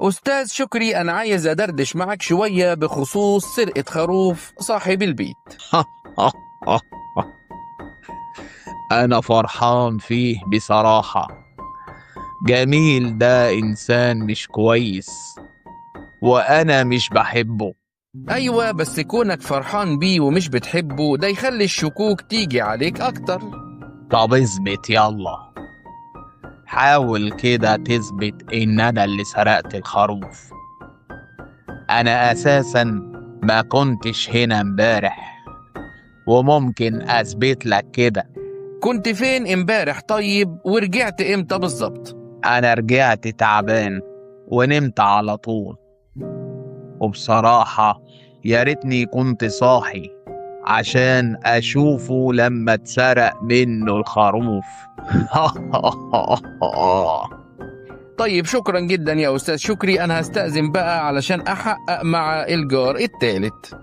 أستاذ شكري، أنا عايز أدردش معك شوية بخصوص سرقة خروف صاحب البيت. أنا فرحان فيه بصراحة. جميل ده إنسان مش كويس، وأنا مش بحبه. أيوة، بس كونك فرحان بيه ومش بتحبه ده يخلي الشكوك تيجي عليك أكتر. طب اثبت يلا، حاول كده تثبت إن أنا اللي سرقت الخروف. أنا أساسا ما كنتش هنا امبارح، وممكن أثبت لك كده. كنت فين امبارح طيب، ورجعت امتى بالظبط؟ أنا رجعت تعبان ونمت على طول، وبصراحة يا ريتني كنت صاحي عشان أشوفه لما اتسرق منه الخروف. طيب شكرا جدا يا أستاذ شكري، أنا هستأذن بقى علشان أحقق مع الجار التالت.